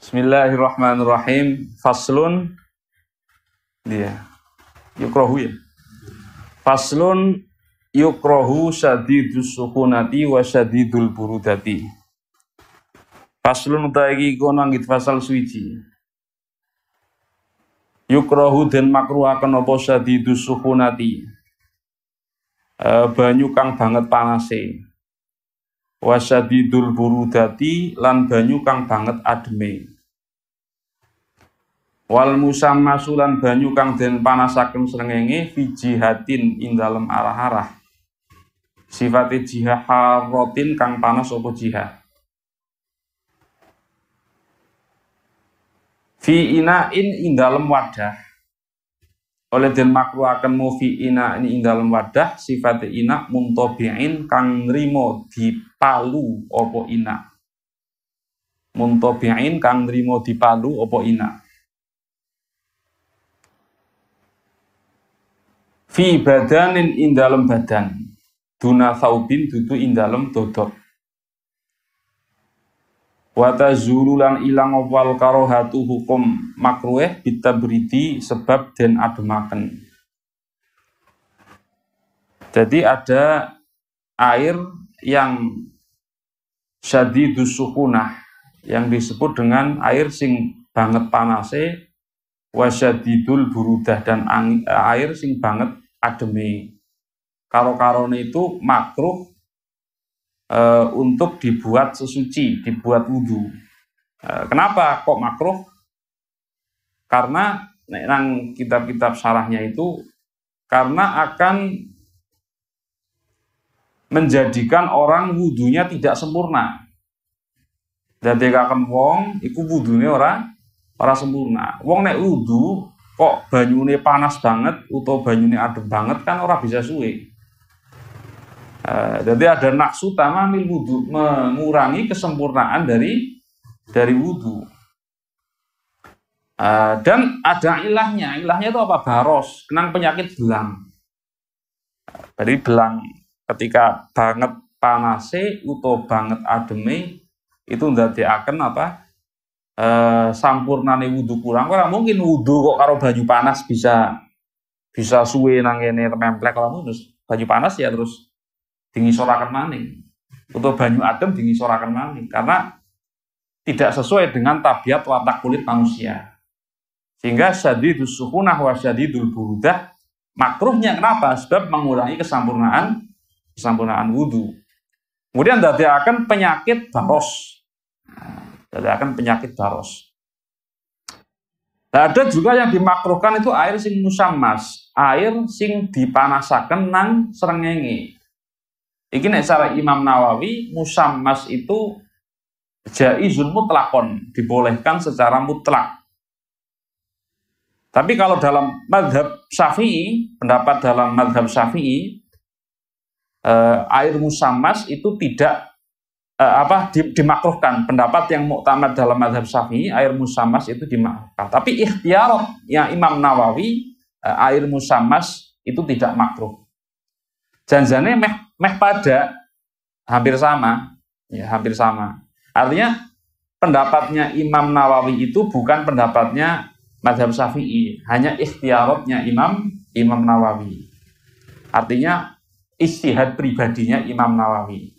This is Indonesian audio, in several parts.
Bismillahirrahmanirrahim. Faslun yukrohu ya. Faslun yukrohu syadidus sukunati wa syadidul burudati. Faslun utaiki kono anggit fasal suci. Yukrohu den makruhaken apa syadidus sukunati. Banyu kang banget panase. Wa syadidul burudati lan banyu kang banget ademe. Wal musammasu lan banyu kang den panasaken srengenge fi jihatin ing dalem arah-arah. Sifate jihah haratin kang panas apa jihah. Fi ina'in ing dalem wadah. Oleh den makruhaken mu fi ina'in ing dalem wadah sifate ina muntabi'in kang nrimo dipalu apa ina. Muntabi'in kang nrimo dipalu apa ina. Fi badanin ing dalem badan duna saubin dudu ing dalem dodok. Wa tazulu lan ilang wal karohatu hukum makruh bitabridi sebab den ademaken. Jadi ada air yang syadidus sukunah yang disebut dengan air sing banget panase wa syadidul burudah dan air sing banget ademe. Karo-karone itu makruh untuk dibuat sesuci, dibuat wudu. Kenapa kok makruh? Karena nang kitab-kitab syarahnya itu karena akan menjadikan orang wudunya tidak sempurna. Dadi kaken wong iku wudune ora sempurna. Wong nek wudu kok banyune panas banget utawa banyune adem banget kan ora bisa suwe. Jadi ada naqsu tamamil wudu, mengurangi kesempurnaan dari wudu. Dan ada ilahnya itu apa? Baros, kenang penyakit belang. Jadi belang ketika banget panase utawa banget ademe itu ndadekaken apa? Sampurnane wudu kurang. Ora mungkin wudu kok karo banyu panas bisa suwe nang kene templek ora mungkin. Banyu panas ya terus dingisoraken maning. Untuk banyu adem dingisoraken maning karena tidak sesuai dengan tabiat watak kulit manusia. Sehingga syadidus sukunah wa syadidul burudah makruhnya kenapa? Sebab mengurangi kesempurnaan wudu. Kemudian ndadekaken penyakit baros. Nah, ada juga yang dimakruhkan itu air sing musammas, air sing dipanasaken nang srengenge. Iki nek cara Imam Nawawi musammas itu jaizun mutlakon, dibolehkan secara mutlak. Tapi kalau dalam mazhab Syafi'i, pendapat dalam mazhab Syafi'i, air musammas itu tidak dimakruhkan. Pendapat yang muktamad dalam mazhab Syafi'i, air musammas itu dimakruhkan. Tapi ikhtiarnya Imam Nawawi, air musammas itu tidak makruh. Janjane meh pada hampir sama. Artinya pendapatnya Imam Nawawi itu bukan pendapatnya mazhab Syafi'i, hanya ikhtiarotnya Imam Nawawi. Artinya ijtihad pribadinya Imam Nawawi.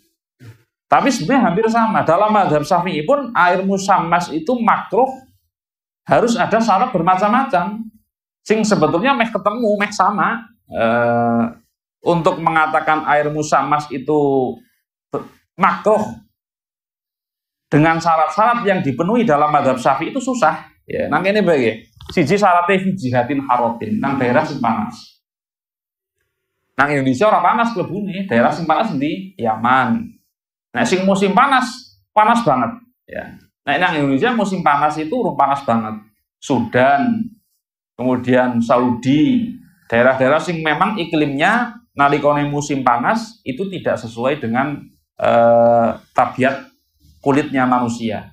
Tapi sebenarnya hampir sama. Dalam mazhab Syafi'i pun air musammas itu makruh harus ada syarat bermacam-macam. Sing sebetulnya meh ketemu, meh sama. Untuk mengatakan air musammas itu makruh dengan syarat-syarat yang dipenuhi dalam mazhab Syafi'i itu susah. Ya, nang kene bae. Siji syaratnya fi jihatin haratin, nang daerah sing panas. Nang Indonesia ora panas klebune, daerah sing panas endi? Yaman. Nah, sing musim panas banget, ya. Nah, nang Indonesia musim panas itu panas banget. Sudan, kemudian Saudi, daerah-daerah sing memang iklimnya nalikane musim panas itu tidak sesuai dengan tabiat kulitnya manusia.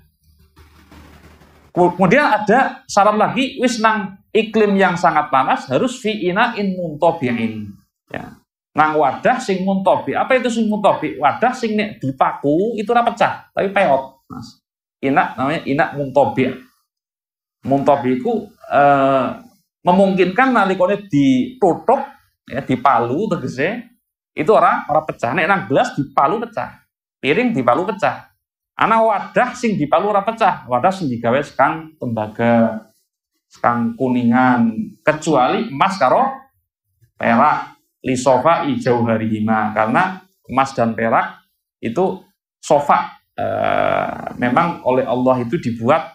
Kemudian ada syarat lagi, wis nang iklim yang sangat panas harus fi ina'in muntabi'in. Ya. Nang wadah sing muntabi. Apa itu sing muntabi? Wadah sing nek dipaku itu ora pecah, tapi peot, Mas. Ina namanya ina muntabi. Muntabi iku memungkinkan nalikane ditutup ya dipalu tegese itu ora pecah. Nek nang gelas dipalu pecah. Piring dipalu pecah. Ana wadah sing dipalu ora pecah. Wadah sing digawe sekang tembaga, sekang kuningan, kecuali emas karo perak lisofa ijau harihima, karena emas dan perak itu sofa memang oleh Allah itu dibuat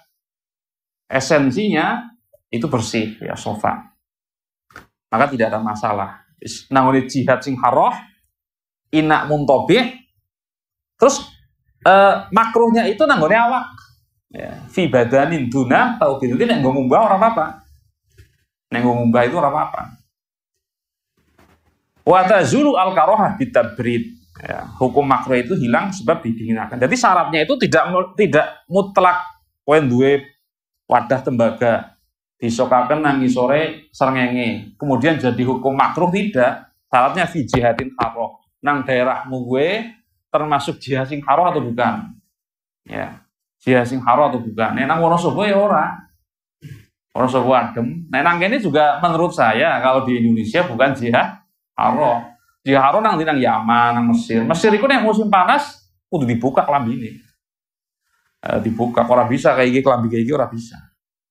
esensinya itu bersih ya sofa, maka tidak ada masalah. Nangone jihad sing haroh inak muntobih, terus makruhnya itu nanggone awak ya, fi badanin duna tau binti nek nggo ngumbah ora apa-apa, nek nggo ngumbah itu ora apa-apa. Wa tazulu al karohah bitabrid ya, hukum makruh itu hilang sebab didinginkan. Jadi syaratnya itu tidak mutlak kowe duwe wadah tembaga disokaken nang sore srengenge kemudian jadi hukum makruh, tidak. Syaratnya fi jihadin haroh, nang daerahmu gue termasuk jihad sing haroh atau bukan ya, jihad sing haroh atau bukan. Nek nang Wonosobo ya ora, Wonosobo adem. Nek nang kene juga menurut saya kalau di Indonesia bukan jihad haroh. Jihad haroh nang Yaman, nang Mesir. Mesir iku nek musim panas kudu dibuka klambine, dibuka, ora bisa kayak gini, kelambi kayak gini ora bisa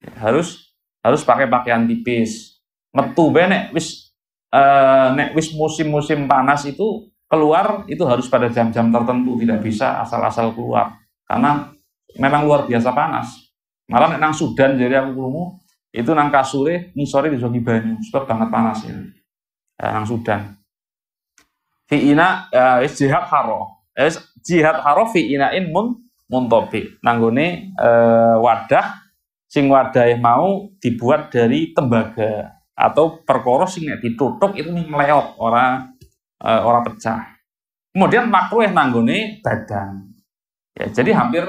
ya, harus pakai pakaian tipis. Metu be nek wis musim-musim panas itu keluar itu harus pada jam-jam tertentu, tidak bisa asal-asal keluar karena memang luar biasa panas. Malah nek nang Sudan jadi aku krungu itu nang kasure ngisore disogi banyu sebab banget panas ya. Nang Sudan fi ina jihad haro, jihad haro fi inain muntobi nanggone wadah sing wadahe mau dibuat dari tembaga atau perkara sing nek ditutup itu meleot ora pecah. Kemudian makruh nanggone badan ya, jadi hampir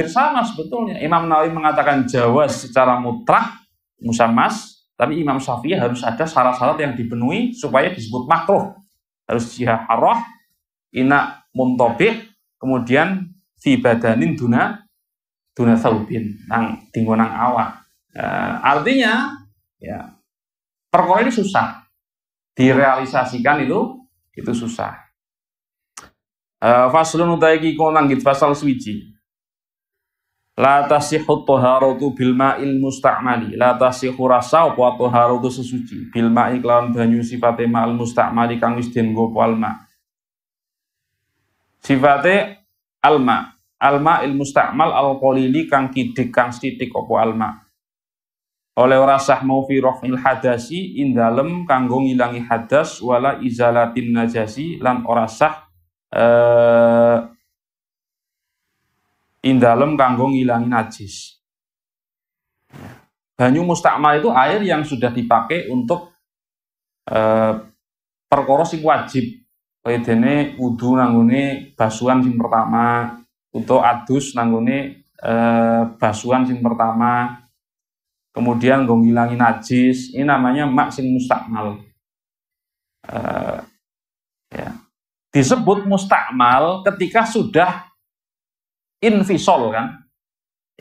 sama sebetulnya. Imam Nawawi mengatakan jawaz secara mutlak musammas, tapi Imam Syafi'i harus ada syarat-syarat yang dipenuhi supaya disebut makruh. Harus jihad haroh, ina muntobih, kemudian fi badanin duna saubin, nang tinggo nang awak. Artinya ya perkara ini susah direalisasikan, itu susah. Faslun utai ki konanggit pasal swiji. La tasihhu taharatu bil ma'il musta'mali. La tasihhu rasa apa taharatu sesuci bil ma'i kelawan banyu sifate ma'al musta'mali kang wis den nggo alma. Sifate alma il musta'mal al qalili kang kidik kang sithik apa alma. Oleh ora sah mau fi rafil hadasi ing dalem kanggo ngilangi hadas wala izalatin najasi lan ora sah ing dalem kanggo ngilangi najis. Banyu musta'mal itu air yang sudah dipakai untuk perkara sing wajib. Kaya dene wudu nanggone basuhan sing pertama, untuk adus nanggone basuhan sing pertama, kemudian nggo ngilangi najis, ini namanya mak sing mustakmal. Ya. Disebut mustakmal ketika sudah infisol kan,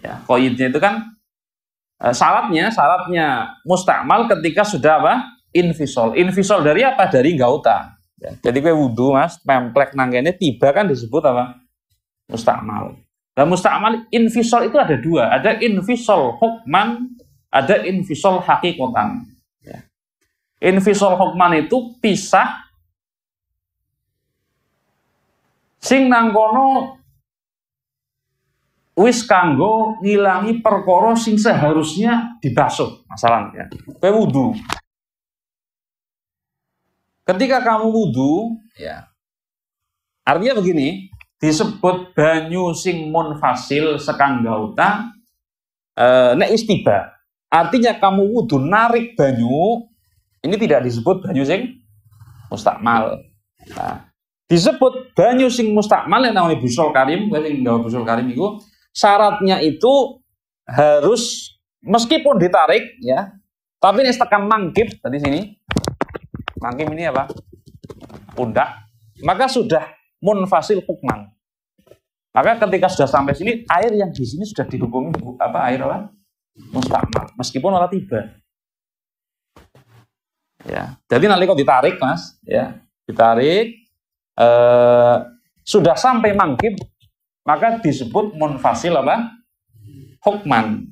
ya, koidnya itu kan syaratnya mustakmal ketika sudah apa? Infisol. Infisol dari apa? Dari gauta. Ya. Jadi kue wudu mas, pemplek nanggene tiba kan disebut apa? Mustakmal. Nah mustakmal infisol itu ada dua, ada infisol hukman, ada infisol hakikotan. Ya. Infisol hukman itu pisah sing nangkono wis kanggo ngilangi perkara sing seharusnya dibasuh. Masalahnya, kowe wudu. Ketika kamu wudu, ya. Artinya begini, disebut banyu sing munfasil sekang gauta nek istiba. Artinya kamu wudu narik banyu, ini tidak disebut banyu sing mustakmal. Nah, disebut banyu sing mustakmal yang namanya busul karim, sing gawe busul karim itu syaratnya itu harus meskipun ditarik ya, tapi nek tekan mangkip tadi sini. Mangkip ini apa? Pundak. Maka sudah munfasil hukman. Maka ketika sudah sampai sini, air yang di sini sudah dihukumi air apa? Mustakmal, meskipun ora tiba. Ya, jadi nanti kok ditarik, Mas, ya, ditarik sudah sampai mangkib, maka disebut munfasil apa? Hukman.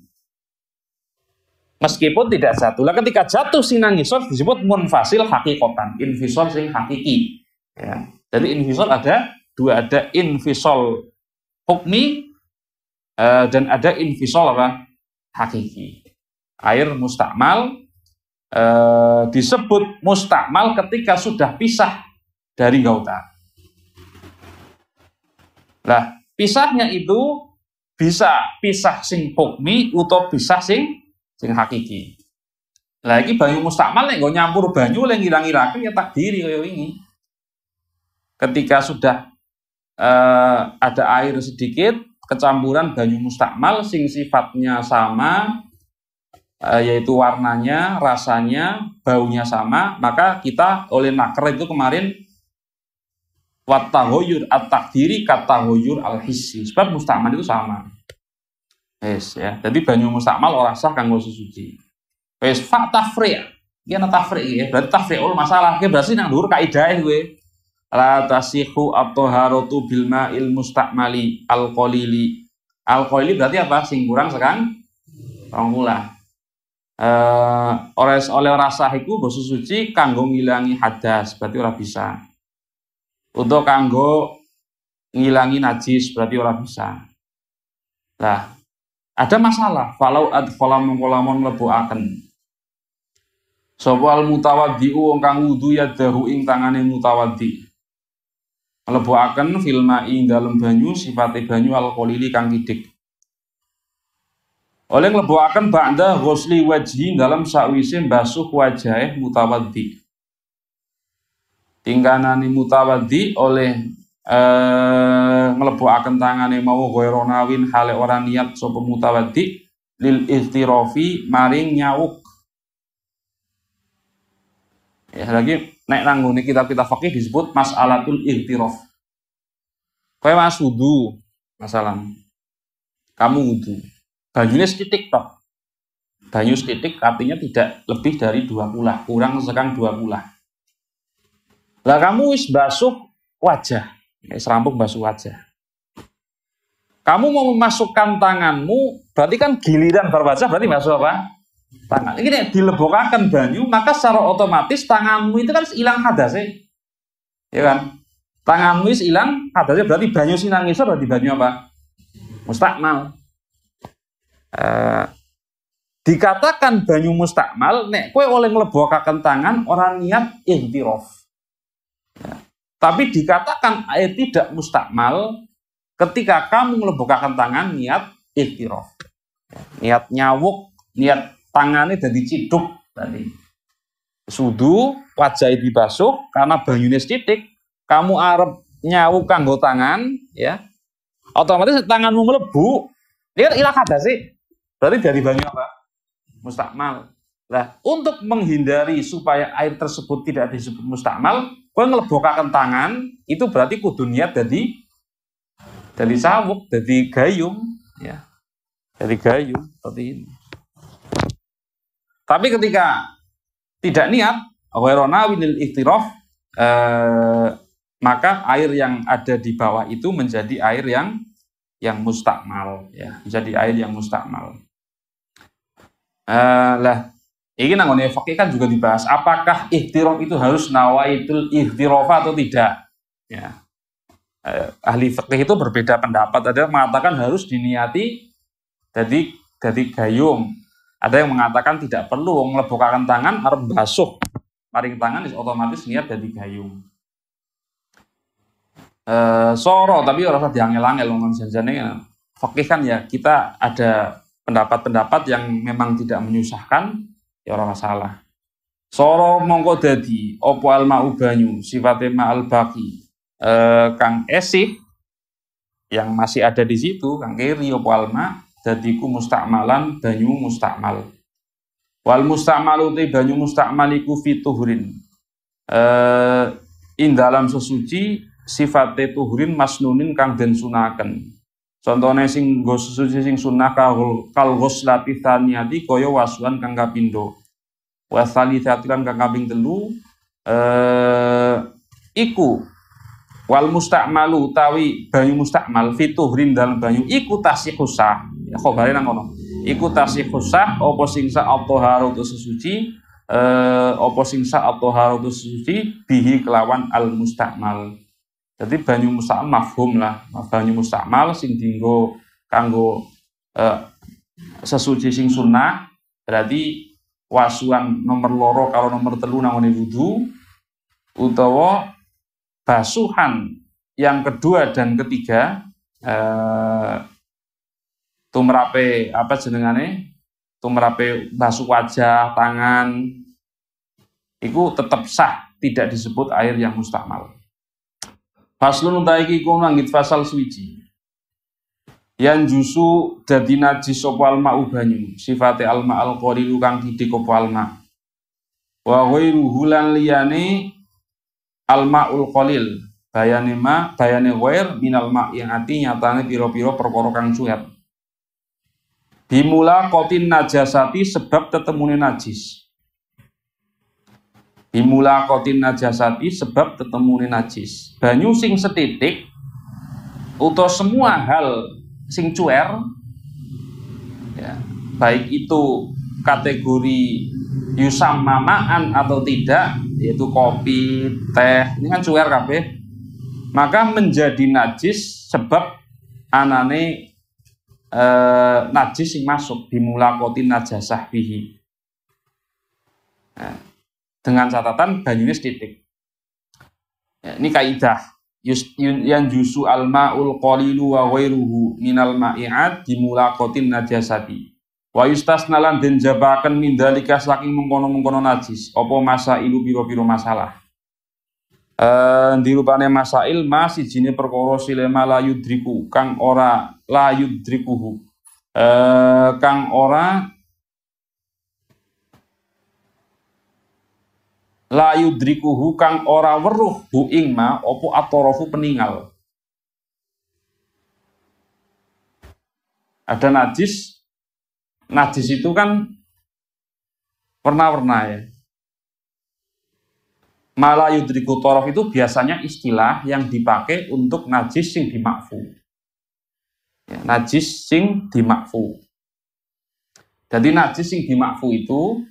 Meskipun tidak jatuh. Lah ketika jatuh sinang ngisor disebut munfasil hakikotan, infisol sing hakiki. Ya. Jadi infisol ada dua, ada infisol hukmi dan ada infisol apa? Hakiki. Air mustakmal disebut mustakmal ketika sudah pisah dari gauta. Nah, pisahnya itu bisa pisah sing hukmi atau pisah sing hakiki. Lah iki banyu mustakmal nek nggo nyampur banyu lek ngira-ngiraken ya takdiri kaya wingi. Ketika sudah ada air sedikit kecampuran banyu mustakmal sing sifatnya sama, yaitu warnanya, rasanya, baunya sama, maka kita oleh naker itu kemarin wattaghayyur at-takdiri kataghayyur al-hissi. Sebab mustakmal itu sama. Yes, ya. Jadi banyu mustakmal ora sah kanggo suci. Wis fa tafri'. Iki ana tafri' ya. Berarti tafri'ul masalah. Ki berarti nang dhuwur kaidah kuwi. La tasihu at-taharatu bil ma'il mustakmali al-qalili. Al-qalili berarti apa? Sing kurang sekang 20. Oleh rasa iku basa suci kanggo ngilangi hadas, berarti ora bisa. Untuk kanggo ngilangi najis, berarti ora bisa. Nah, ada masalah. Falau adkhala mengkolamun lebuaken. Sapa al mutawaddi'u wong kang wudu yadahu ing tangane mutawaddi. Lebuaken fil ma'i dalem banyu sifate banyu alqalili kang kidik. Oleh nglebuaken ba'da ghusli wajhi dalam sakwise mbasuh wajah mutawaddi. Tingkanane mutawaddi oleh nglebuaken tangane mau ghaironawin hale ora niat sapa mutawaddi lil iftirafi maring nyawuk. Ya lagi nek nang ngene kitab-kitab fikih disebut mas'alatul ihtiraf. Kowe mas wudu, masalah. Kamu wudu. Banyunya setitik tok. Banyu setitik artinya tidak lebih dari 2 kulah, kurang sekang 2 kulah. Lah kamu wis basuh wajah. Wis rampung basuh wajah. Kamu mau memasukkan tanganmu, berarti kan giliran bar wajah berarti basuh apa? Tangan. Ini nek dilebokaken banyu, maka secara otomatis tanganmu itu kan hilang hadasnya. Ya kan? Tanganmu wis hilang hadasnya, berarti banyu sinang ngisor berarti banyu apa? Mustakmal. Dikatakan banyu mustakmal nek kowe oleh nglebokaken tangan orang niat ihtiraf. Ya. Tapi dikatakan air tidak mustakmal ketika kamu nglebokaken tangan niat ihtiraf. Niat nyawuk, niat tangannya jadi ciduk tadi. Sudu wajah dibasuh karena banyune sithik, kamu arep nyawuk kanggo tangan, ya. Otomatis tanganmu mlebu, dia ilang hadase. Berarti dari banyu apa? Mustakmal. Nah, untuk menghindari supaya air tersebut tidak disebut mustakmal, kowe nglebokaken tangan, itu berarti kudu niat dari sawuk, dari gayung, ya. Dari gayung seperti ini. Tapi ketika tidak niat, ghairona winil ihtiraf, maka air yang ada di bawah itu menjadi air yang mustakmal, ya, menjadi air yang mustakmal. Lah, ini nanggone fikih kan juga dibahas. Apakah ihtiraf itu harus nawaitul ihtiraf atau tidak? Ya. Ahli fikih itu berbeda pendapat. Ada yang mengatakan harus diniati jadi gayung. Ada yang mengatakan tidak perlu nglebokaken tangan arep basuh. Maring tangan otomatis niat jadi gayung. Soro tapi ora usah diangel-angel ngomong janjane. Fikih kan ya kita ada pendapat-pendapat yang memang tidak menyusahkan, ya ora masalah. Soro mongko dadi opo alma'u banyu sifate ma'al baqi kang esih yang masih ada di situ kang kiri opo alma dadi ku mustakmalan banyu mustakmal. Wal mustakmalu te banyu mustakmal iku fituhurin. In dalam sesuci sifate tuhurin masnunin kang den sunaken. Contone sing nggo sesuci sing sunah kal ghuslati tsaniyati kaya wasuhan kang kapindho. Wa tsalitsatilan kang kaping 3 iku wal musta'malu utawi banyu mustakmal fituhrin dalam banyu iku tasihusah. Ya khabare nang kono. Iku tasihusah apa sing sa at-thaharatu sesuci apa sing sa at-thaharatu sesuci bihi kelawan al mustakmal. Jadi banyu mustakmal mafhum lah, banyu mustakmal sing dienggo kanggo sesuci sing sunnah berarti wasuan nomor loro karo nomor 3 nangone wudu utawa basuhan yang kedua dan ketiga tumrape apa jenengane tumrape basuh wajah, tangan itu tetap sah, tidak disebut air yang mustakmal. Faslun utaiki ku nanggit fasal suwiji. Yang jusu dadi najis sapa alma banyu, sifate alma alqalilu kang titik apa alma. Wa ghairuhu lan liyane almaul qalil, bayane ghair minal ma yang ati nyatane pira-pira perkara kang cuet. Bimula qatin najasati sebab tetemune najis. Bimula qatin najasati sebab tetemune najis. Banyu sing setitik utawa semua hal sing cuer ya, baik itu kategori yusammamaan atau tidak, yaitu kopi, teh, ini kan cuer kabeh, maka menjadi najis sebab anane najis sing masuk bimula qatin najasah bihi. Nah, dengan catatan banyunya setitik. Ya, ini kaidah. Yang jusu al-ma'ul qalilu wa ghairuhu minal ma'i'at dimulaqatin najasati. Wa yustasnalan den jabaken min dalika saking mengkono-mengkono najis. Apa masailu pira-pira masalah. Dirupane masail masijine perkara silema la yudriku kang ora la yudrikuhu. Kang ora la yudrikuhu kang ora weruh hu ing ma apa atorofu peninggal. Ada najis itu kan warna-warna ya. Mala yudriku torof itu biasanya istilah yang dipakai untuk najis sing dimakfu. Ya, najis sing dimakfu. Jadi najis sing dimakfu itu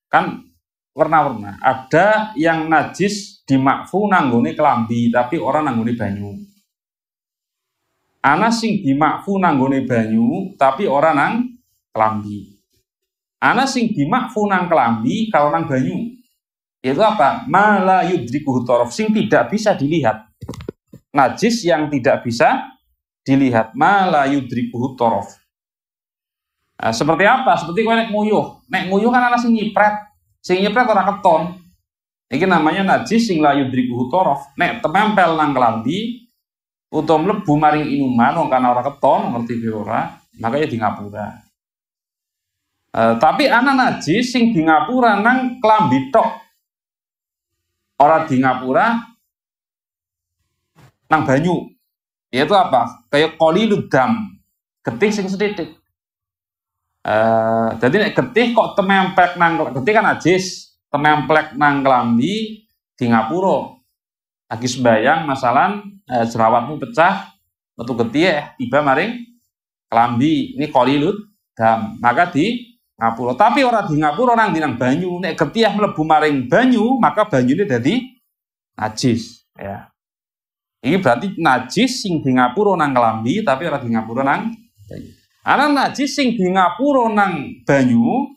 kan warna-warna. Ada yang najis dimakfu nanggone kelambi, tapi orang nanggone banyu. Ana sing dimakfu nanggone banyu, tapi orang nang kelambi. Ana sing dimakfu nang kelambi, kalau nang banyu. Itu apa? Mala yudrikuhu torof, sing tidak bisa dilihat. Najis yang tidak bisa dilihat. Mala yudrikuhu torof. Nah, seperti apa? Seperti kowe nek nguyuh. Nek nguyuh kan ana sing nyipret. Sing nyipret ora keton. Iki namanya najis sing la yudrikuhu torof. Nek temempel nang kelambi utawa mlebu maring inuman wong kana ora keton, ngerti ora, makanya di ngapura. Tapi ana najis sing di ngapura nang kelambi tok. Ora di ngapura nang banyu. Yaitu apa? Kayak qalilud dam. Getih sing sethithik. Jadi nek getih kok tememplek nang getih kan najis, tememplek nang kelambi di ngapura. Lagi sembayang masalan jerawatmu pecah, metu getih tiba maring kelambi. Ini qalilud dam. Maka di ngapura. Tapi ora di ngapura nang dinang banyu. Nek getih mlebu maring banyu, maka banyune dadi najis, ya. Ini berarti najis sing di ngapura nang kelambi tapi ora di ngapura nang banyu. Ana najis sing di ngapura nang banyu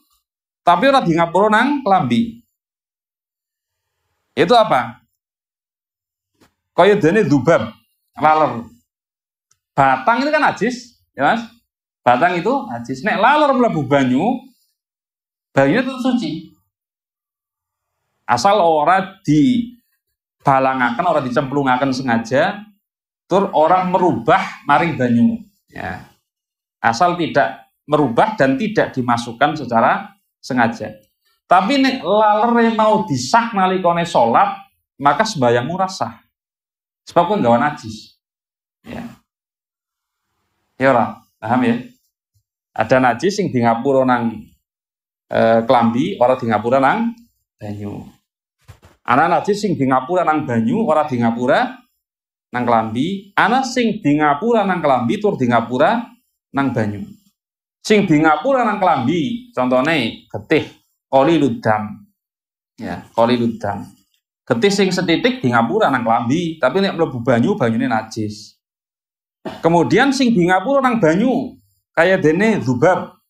tapi ora di ngapura nang kelambi. Itu apa? Kaya dene dubab, laler. Batang itu kan najis, ya Mas? Batang itu najis. Nek laler mlebu banyu, banyunya tetap suci. Asal ora dibalangaken, ora dicemplungaken sengaja, tur orang merubah maring banyu. Ya. Asal tidak merubah dan tidak dimasukkan secara sengaja. Tapi nek lalere mau disak nalikane salat, maka sembayangmu ora sah. Sebab kowe gawa najis. Ya. Ya ora, paham ya? Ada najis sing di ngapura nang klambi, ora di ngapura nang banyu. Ana najis sing di ngapura nang banyu, ora di ngapura nang klambi. Ana sing di ngapura nang klambi, tur di ngapura nang banyu. Sing di ngapura nang klambi, contone getih koli ludam. Ya, koli ludam. Getih sing setitik di ngapura nang klambi, tapi nek mlebu banyu, banyune najis. Kemudian sing di ngapura nang banyu, kaya dene dzubab,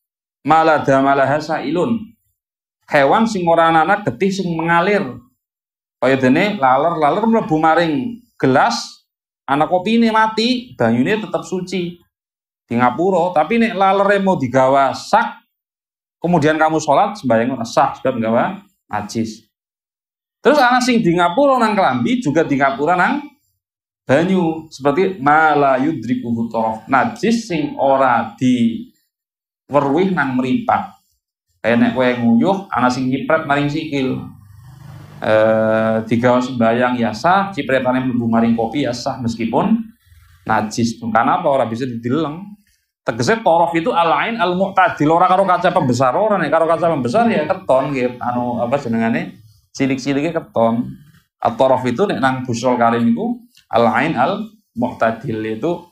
malada malahasa ilun. Hewan sing ora ana getih sing mengalir. Kaya dene laler mlebu maring gelas, ana kopine mati, banyune tetep suci. Di ngapura, tapi nek lalere mau digawa sak, kemudian kamu sholat sembahyang sah sebab gawa najis. Terus ana sing di ngapura nang klambi juga di ngapura nang banyu, seperti mala yudrikuhu torof, najis sing ora di weruh nang mripat. Kayak nek kowe nguyuh ana sing nyipret maring sikil. Digawa sembahyang ya sah, cipretane mlebu maring kopi ya sah meskipun najis. Karena apa ora bisa dideleng. Tegese torof itu al-ain al-mu'tadil, ora karo kaca pembesar, ora nek karo kaca pembesar ya keton nggih, anu apa jenengane? Cilik-cilike keton. At-torof itu nek nang Busrul Karim iku al-ain al-mu'tadil itu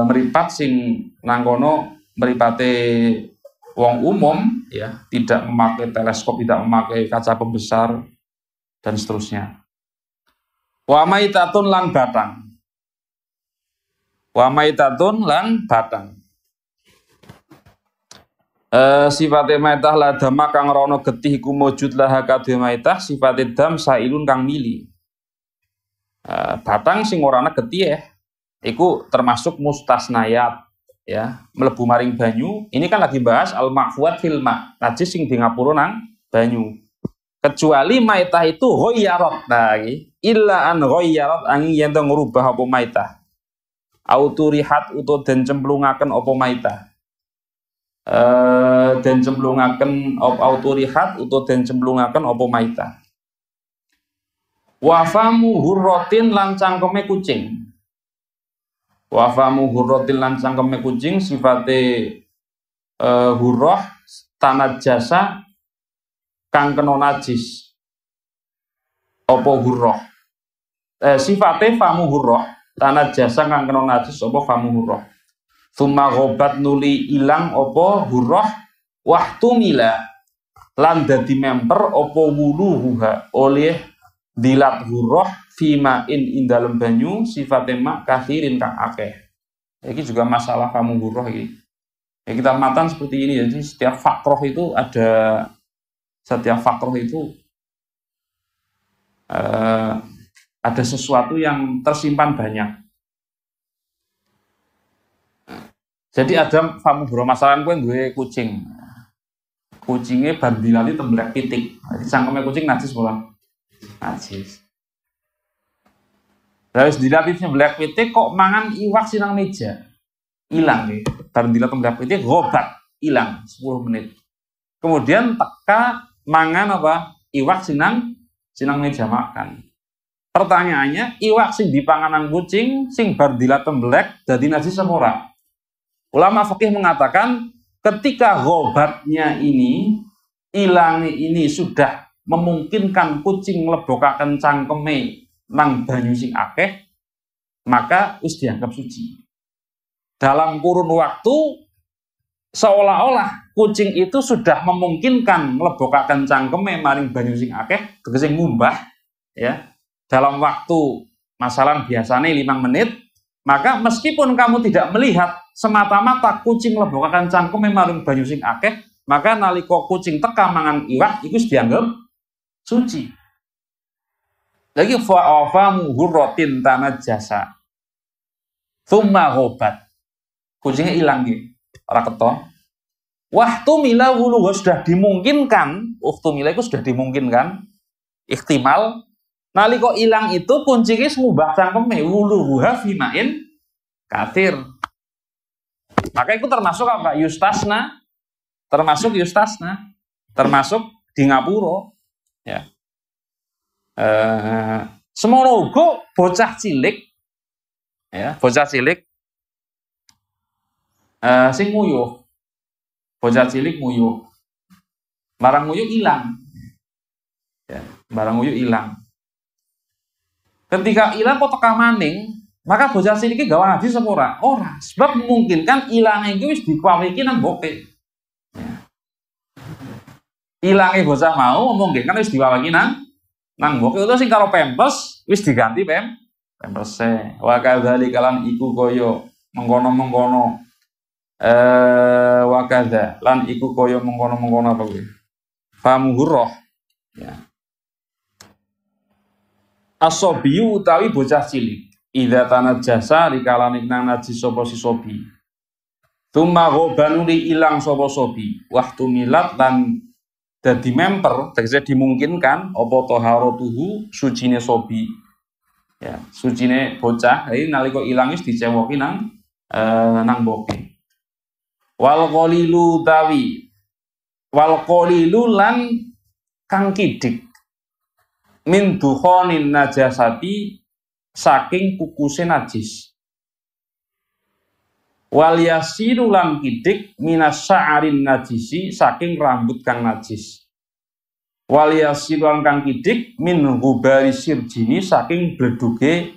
meripat sing nang kono meripate wong umum ya, tidak memakai teleskop, tidak memakai kaca pembesar dan seterusnya. Wa maitatun lan batang. Wa maitatun lan batang. Sifate maitah la dama kang rono getih iku mujud laha kadhe maitah, sifate dam sailun kang mili. Batang sing ora ana getih iku termasuk mustasnayat ya, mlebu maring banyu. Ini kan lagi bahas al-mahfuat fil ma, najis sing di ngapura nang banyu. Kecuali maitah itu ghayyarat. Nah iki illa an ghayyarat angin yen to ngrubah apa maitah. Auturihat uto den cemplungaken apa maitah. Den cemplungaken auturihat uto den cemplungaken apa maitah. Wa famu hurratin lan cangkeme kucing. Wa famu hurratin lan cangkeme kucing sifate hurrah tanat jasa kang kena najis. Apa hurrah? Sifate famu hurrah tanat jasa kang kena najis apa famu hurrah. Summa ghobat nuli ilang apa hurrah wahtumila lan dadi memper apa wuluhuha oleh dilat hurrah fima in dalem banyu sifate mak kathirin kang akeh. Ini juga masalah famu hurrah iki. Ya, kita matan seperti ini, jadi setiap fakroh itu ada sesuatu yang tersimpan banyak. Jadi ada famu hurrah, masalah kowe duwe kucing. Kucingnya bar dilali temblek pitik. Jadi cangkeme kucing najis pola. Najis. Terus dilatihnya black pitik kok mangan iwak sinang meja. Hilang nih. Bar dilali temblek pitik gobat, hilang 10 menit. Kemudian teka mangan apa? Iwak sinang meja makan. Pertanyaannya, iwak sing dipanganan kucing sing bar dilali temblek dadi najis apa ora? Ulama fikih mengatakan ketika gobatnya ini, hilangnya ini sudah memungkinkan kucing mlebokaken cangkeme nang banyu sing akeh, maka wis dianggap suci. Dalam kurun waktu seolah-olah kucing itu sudah memungkinkan mlebokaken cangkeme maring banyu sing akeh, tegese ngumbah ya. Dalam waktu masalah biasanya 5 menit, maka meskipun kamu tidak melihat semata-mata kucing mlebokaken cangkeme maring banyu sing akeh, maka nalika kucing teka mangan iwak iku dianggap suci. Lagi fa'afamu hurratin tanat jasa. Tsumma ghobat. Kucingnya hilang gitu. Ora keton. Wahtumila wulu sudah dimungkinkan, uhtumila itu sudah dimungkinkan. Ihtimal nalika hilang itu kucingnya ngubah cangkeme wulu fimain kathir. Maka itu termasuk apa? Yustasna. Termasuk di ngapura ya. Semono uga bocah cilik, ya, bocah cilik sing nguyuh. Bocah cilik nguyuh. Barang nguyuh ilang. Ya, barang nguyuh ilang. Ketika ilang kok teka maning, maka bocah cilik iki gawe hadis apa ora? Ora. Sebab memungkinkan ilange iki wis dikwawiki nang mboke. Ilange bocah mau memungkinkan wis dikwawiki nang mboke utawa sing karo pempes wis diganti pempese. Wa kadzalika lan iku kaya mengkono-mengkono wakadha lan iku kaya mengkono-mengkono apa kuwi famuhurrah ya asobiyu utawi bocah cilik idza tanajjasa rikalane nang najis sapa si sobi tsumma ghabanuri ilang sapa sobi wahtu milat lan dadi memper tegese dimungkinkan apa taharatuhu sucine sobi ya sucine bocah iki nalika ilang wis dicewoki nang boke. Wal qalilu lan kang kidik min dukhanin najasati saking kukuse najis. Wal yasiru lan kidik minas sya'arin najisi saking rambut kang najis. Wal yasiru lan kang kidik min ghubari sirjini saking bleduge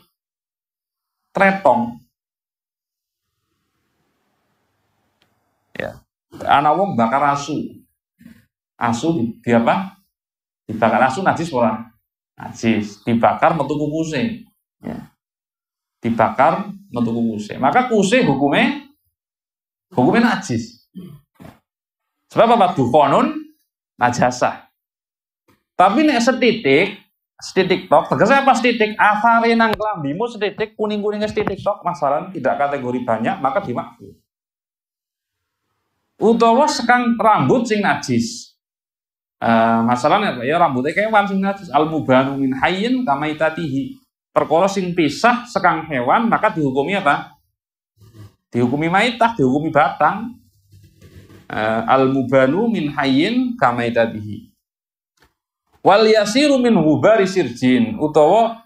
tretong. Ya. Ana wong bakar asu. Asu di apa? Dibakar asu najis ora? Najis. Dibakar metu kukuse. Ya. Dibakar metu kukuse. Maka kuse hukumnya najis. Sebab apa? Dukhonun najasah. Tapi nek setitik tok, tegese apa setitik? Asare nang klambimu setitik kuning-kuningnya setitik tok, masalah tidak kategori banyak, maka dimakruh. Utawa sekang rambut sing najis. Masalahnya apa ya rambutnya kewan sing najis al-mubanu min hayyin kamaitatihi. Perkara sing pisah sekang hewan maka dihukumi apa? Dihukumi maitah, dihukumi batang. Al-mubanu min hayyin kamaitatihi. Wal yasiru min hubari sirjin utawa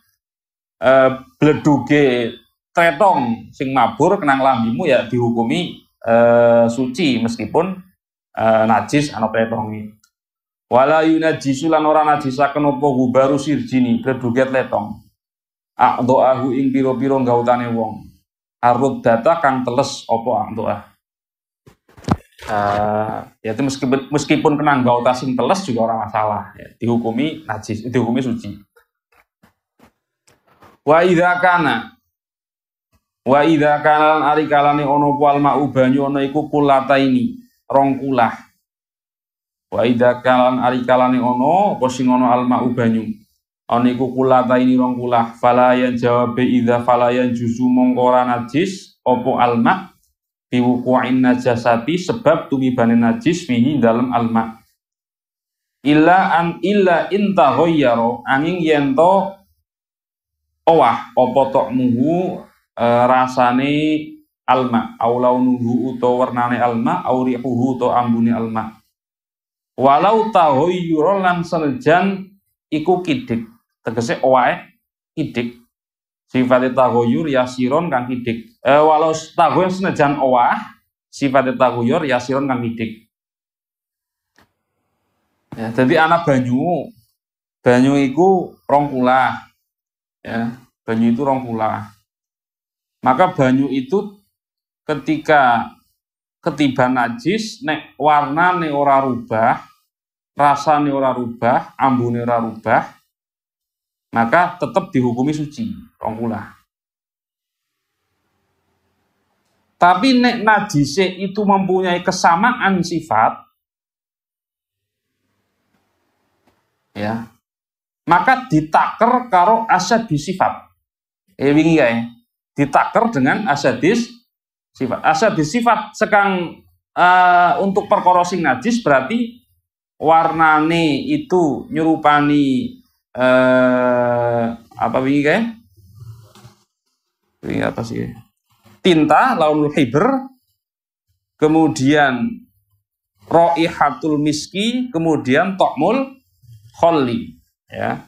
bleduge tretong sing mabur kenang lambimu ya dihukumi suci meskipun najis ana tletongi. Wala yunajisu lan ora najisaken apa gubaru sirjini bleduge tletong. Aqdoahu ing pira-pira gautane wong. Arud data kang teles apa aqdoah. Ya itu meskipun kena gauta sing teles juga ora masalah ya. Dihukumi najis, dihukumi suci. Wa idza kana ari kalane ana apa alma'u banyu ana iku kulataini rong kulah. Wa idza kana ari kalane ana apa sing ana alma'u banyu ana iku kulataini rong kulah fala ya jawab idza fala ya juzu mongko ora najis apa alma' biwuqu'in najasati sebab tumibane najis fihi dalam alma' illa intaghayyara angin yen to owah apa ta'muhu rasane alma au launuhu utawa warnane alma au rihuhu utawa ambune alma walau taghayyura lan senajan iku kidik tegese owahe kidik sifat taghayyur yasiron kang kidik walau taghayyur senajan owah sifat taghayyur yasiron kang kidik ya dadi ana banyu iku rong kulah ya banyu itu rong kulah. Maka banyu itu ketika ketiban najis, nek warnane ora rubah, rasane ora rubah, ambune ora rubah, maka tetap dihukumi suci, rongkulah. Tapi nek najise itu mempunyai kesamaan sifat, ya, maka ditaker karo asyadis sifat. Wingi kae. Ditaker dengan asyadis sifat. Asyadis sifat sekang untuk perkara sing najis berarti warnane itu nyerupani apa wingi kae? Wingi apa sih? Tinta launul hibr, kemudian raihatul miski, kemudian ta'mul kholli, ya.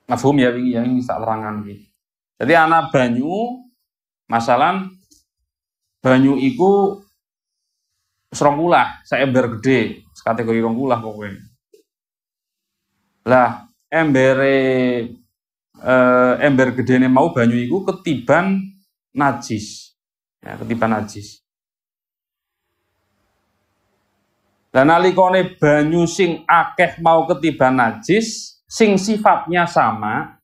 Mafhum ya wingi yang bisa terangan iki. Jadi ana banyu masalan banyu iku serongkulah, saember gede, kategori rongkulah pokoknya. Lah ember gedene mau banyu iku ketiban najis. Ya, ketiban najis. Dan nalikane banyu sing akeh mau ketiban najis, sing sifatnya sama,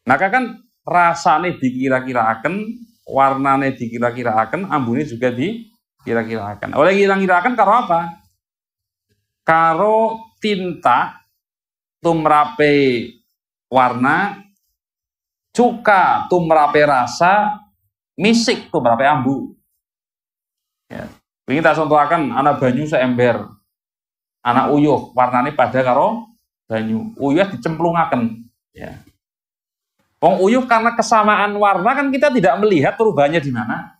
maka kan rasane dikira-kiraaken, warnane dikira-kiraaken, ambune juga dikira-kiraaken. Oleh kira-kiraaken karo apa? Karo tinta tumrape warna, cuka tumrape rasa, misik tumrape ambu. Ya. Ini tak contohaken ana banyu seember, ana uyuh warnane pada karo banyu. Uyuh dicemplungaken. Ya. Wong uyuh karena kesamaan warna kan kita tidak melihat perubahannya di mana.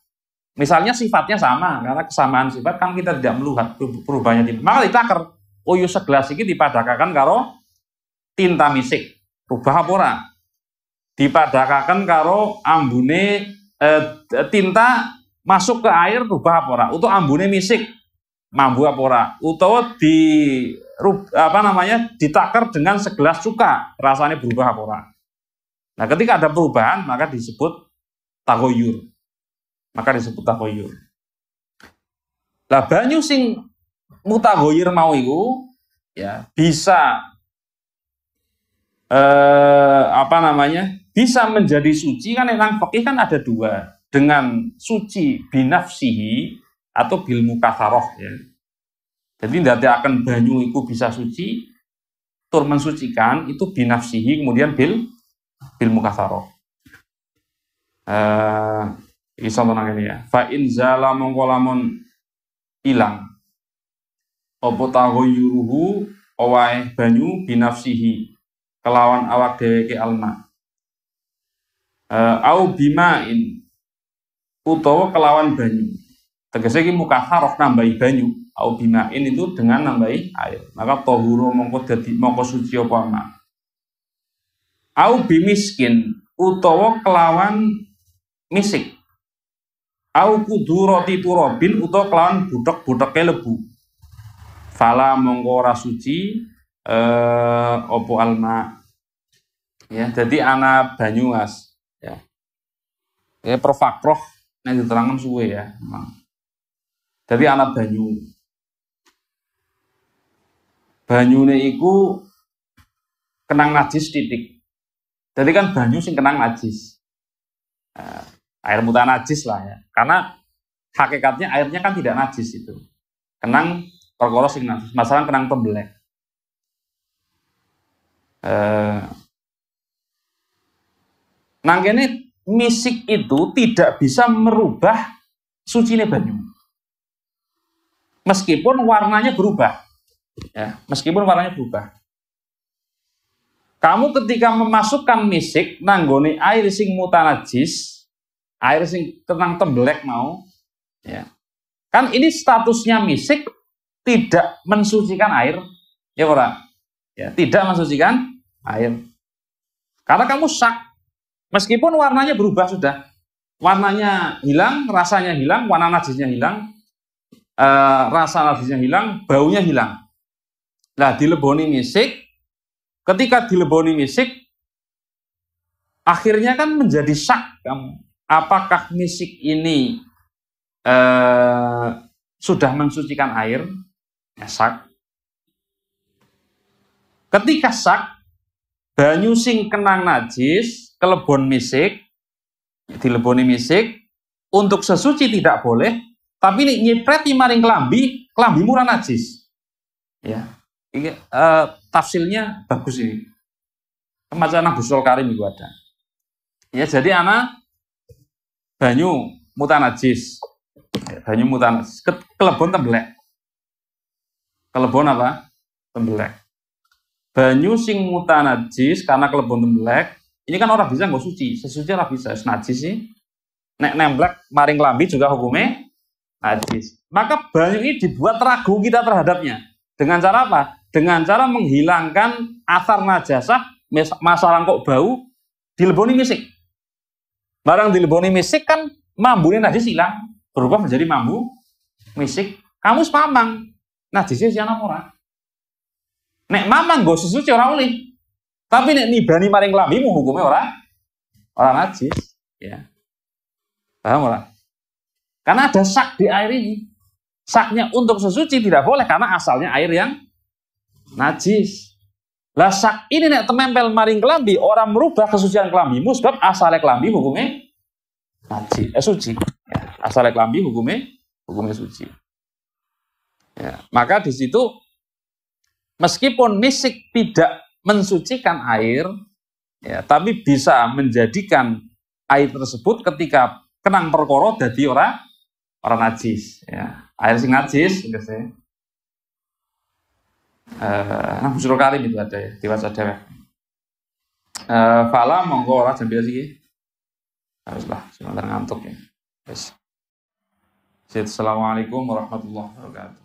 Misalnya sifatnya sama, karena kesamaan sifat kan kita tidak melihat perubahannya di mana. Maka ditaker uyuh segelas iki dipadakaken karo tinta misik, rubah apa ora? Dipadakaken karo ambune tinta masuk ke air rubah apa ora? Untuk ambune misik mambu apa ora? Utawa ditaker dengan segelas cuka, rasanya berubah apa ora? Nah, ketika ada perubahan maka disebut taghayyur. Maka disebut taghayyur. Lah banyu sing mutaghayyir mau iku ya bisa bisa menjadi suci kan nang fikih kan ada dua, dengan suci binafsihi atau bil mukatsaroh ya. Jadi ndadekaken banyu iku bisa suci tur mensucikan itu binafsihi kemudian bil mukatsaroh. Iso menang ini ya. Fa in zala mongko lamun ilang apa taghayyuruhu awae banyu binafsihi kelawan awak dheweke alma. Au bimain utawa kelawan banyu. Tegese iki mukatsaroh nambahi banyu, au bimain itu dengan nambahi air. Maka tahuru mongko suci apa ma. Au bimiskin utawa kelawan misik. Au kudurati turabin utawa kelawan butek-buteke lebu. Fala mongko ora suci opo alma. Ya, jadi ana banyu Mas. Ya. Ya profakroh nek diterangkan suwe ya, memang. Jadi ana banyu. Banyune iku kenang najis titik. Jadi kan banyu sing kenang najis. Air mutan najis lah ya. Karena hakikatnya airnya kan tidak najis itu. Kenang perkara sing najis. Masalah kenang tembelek. Nang kene misik itu tidak bisa merubah sucine banyu. Meskipun warnanya berubah. Ya, meskipun warnanya berubah. Kamu ketika memasukkan misik nanggone air sing mutanajis, air sing tenang tembelek mau, ya. Kan ini statusnya misik tidak mensucikan air, ya ora? Ya, tidak mensucikan air. Karena kamu sak, meskipun warnanya berubah sudah, warnanya hilang, rasanya hilang, warna najisnya hilang, rasa najisnya hilang, baunya hilang. Nah, dileboni misik. Ketika dileboni misik, akhirnya kan menjadi syak kamu. Apakah misik ini sudah mensucikan air? Ya, syak. Ketika syak, banyu sing kenang najis, kelebon misik, dileboni misik, untuk sesuci tidak boleh, tapi ini nyepreti maring kelambi murah najis. Ya. Ini tafsilnya bagus ini. Macam Busul Karim itu ada. Ya, jadi anak banyu mutanajis. Banyu mutanajis. Kelebon tembelek. Kelebon apa? Tembelek. Banyu sing mutanajis karena kelebon tembelek. Ini kan orang bisa nggak suci. Sesuci orang bisa. Najis sih. Nek nemblek maring lambi juga hukumnya najis. Maka banyu ini dibuat ragu kita terhadapnya. Dengan cara apa? Dengan cara menghilangkan asar najasah masalah kok bau dileboni misik. Barang dileboni misik kan mambune najis hilang, berubah menjadi mambu misik. Kamu mamang, najisnya siapa ora? Nek mamang nggo suci ora oleh. Tapi nek nibani maring klambimu hukumnya ora najis, ya. Paham ora? Karena ada sak di air ini. Saknya untuk sesuci tidak boleh karena asalnya air yang najis. Lah sak ini nek temempel maring kelambi orang merubah kesucian kelambimu sebab asalnya kelambi hukumnya najis, suci. Ya, asalnya kelambi hukumnya suci. Ya, maka di situ meskipun misik tidak mensucikan air, ya, tapi bisa menjadikan air tersebut ketika kenang perkara dadi ora najis. Ya. Air sing najis, biasanya. Nah, Busrul Karim itu ada ya, diwaca dewek. Fala monggo ora jam biasa iki. Haruslah, sebentar ngantuk ya. Yes. Assalamualaikum warahmatullahi wabarakatuh.